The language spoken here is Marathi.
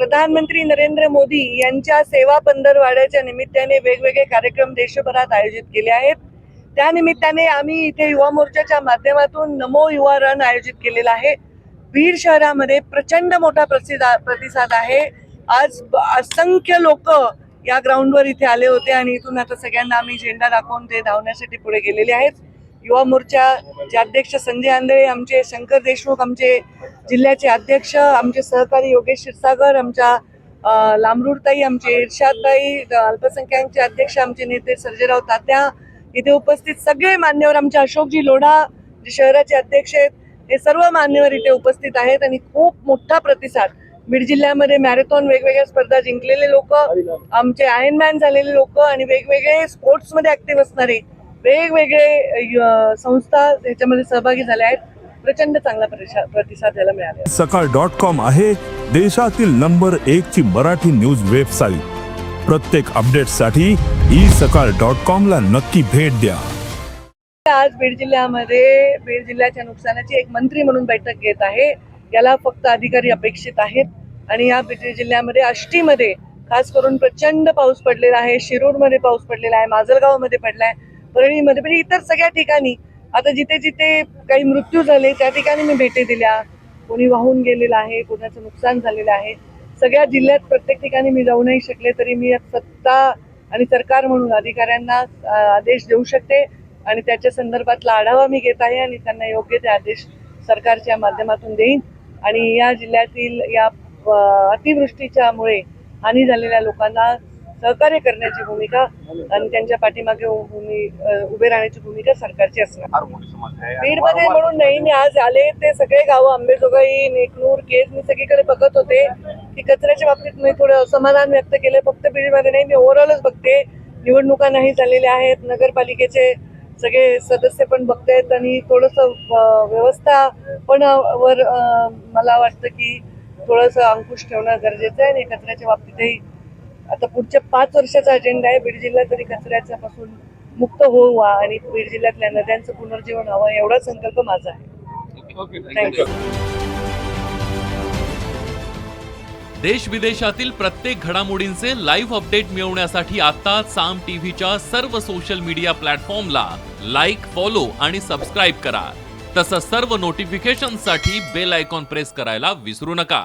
प्रधानमंत्री नरेंद्र मोदी यांच्या सेवा पंधरवड्याच्या निमित्ताने वेगवेगळे कार्यक्रम देशभरात आयोजित केले आहेत. त्या निमित्ताने आम्ही इथे युवा मोर्चाच्या माध्यमातून नमो युवा रन आयोजित केलेला आहे. बीड शहरामध्ये प्रचंड मोठा प्रतिसाद आहे. आज असंख्य लोक या ग्राउंडवर इथे आले होते आणि इथून आता सगळ्यांना आम्ही झेंडा दाखवून ते धावण्यासाठी पुढे गेलेले आहेत. युवा मोर्चाचे अध्यक्ष संजय आंधळे, आमचे शंकर देशमुख, आमचे जिल्ह्याचे अध्यक्ष, आमचे सहकारी योगेश क्षीरसागर, आमच्या लांबरूडताई, आमचे इर्शादताई, अल्पसंख्याकचे अध्यक्ष आमचे नेते सर्जेराव तात्या, इथे उपस्थित सगळे मान्यवर, आमचे अशोकजी लोढा जे शहराचे अध्यक्ष आहेत, हे सर्व मान्यवर इथे उपस्थित आहेत आणि खूप मोठा प्रतिसाद. बीड जिल्ह्यामध्ये मॅरेथॉन वेगवेगळ्या स्पर्धा जिंकलेले लोक, आमचे आयर्नमॅन झालेले लोक आणि वेगवेगळे स्पोर्ट्समध्ये ऍक्टिव्ह असणारे वेगवेगळे संस्था याच्यामध्ये सहभागी झाल्या आहेत. प्रचंड चांगला प्रतिसाद याला मिळाला. सकाळ.com आहे देशातील नंबर 1 ची मराठी न्यूज वेबसाईट. प्रत्येक अपडेटसाठी सकाळ.com ला नक्की भेट द्या. आज बीड जिल्ह्याच्या नुकसानाची एक मंत्री म्हणून बैठक घेत आहे. याला फक्त अधिकारी अपेक्षित आहेत आणि या बीड जिल्ह्यामध्ये आष्टीमध्ये खास करून प्रचंड पाऊस पडलेला आहे. शिरूरमध्ये पाऊस पडलेला आहे, माजलगावमध्ये पडलाय, परळीमध्ये, पण इतर सगळ्या ठिकाणी आता जिथे जिथे काही मृत्यू झाले त्या ठिकाणी मी भेटी दिल्या. कोणी वाहून गेलेलं आहे, कोणाचं नुकसान झालेलं आहे. सगळ्या जिल्ह्यात प्रत्येक ठिकाणी मी जाऊ नाही शकले तरी मी सत्ता आणि सरकार म्हणून अधिकाऱ्यांना आदेश देऊ शकते आणि त्याच्या संदर्भातला आढावा मी घेत आहे आणि त्यांना योग्य ते आदेश सरकारच्या माध्यमातून देईन. आणि या जिल्ह्यातील या अतिवृष्टीच्यामुळे हानी झालेल्या लोकांना सहकार्य करण्याची भूमिका आणि त्यांच्या पाठीमागे उभे राहण्याची भूमिका सरकारची असणार. बीडमध्ये म्हणून नाही, मी आज आले ते सगळे गावं अंबेजोगाई, नेकनूर, केज, मी सगळीकडे बघत होते की कचऱ्याच्या बाबतीत मी थोडं असमाधान व्यक्त केलं. फक्त बीडमध्ये नाही, मी ओव्हरऑलच बघते. निवडणुका नाही झालेल्या आहेत, नगरपालिकेचे सगळे सदस्य पण बघतायत आणि थोडंसं व्यवस्था पण वर मला वाटतं की थोडंसं अंकुश ठेवणं गरजेचं आहे. आणि कचऱ्याच्या बाबतीतही आता पुढच्या 5 वर्षाचा अजेंडा आहे. बीड जिल्हा तरी कचऱ्याच्या पासून मुक्त व्हावा आणि बीड जिल्ह्यातल्या नद्यांचं पुनर्जीवन व्हावं एवढा संकल्प माझा आहे. थँक्यू. देश विदेशातील प्रत्येक घडामोडींचे लाईव्ह अपडेट मिळवण्यासाठी आता साम टीव्हीच्या सर्व सोशल मीडिया प्लॅटफॉर्मला लाईक, फॉलो आणि सबस्क्राईब करा. तसंच सर्व नोटिफिकेशनसाठी बेल आयकॉन प्रेस करायला विसरू नका.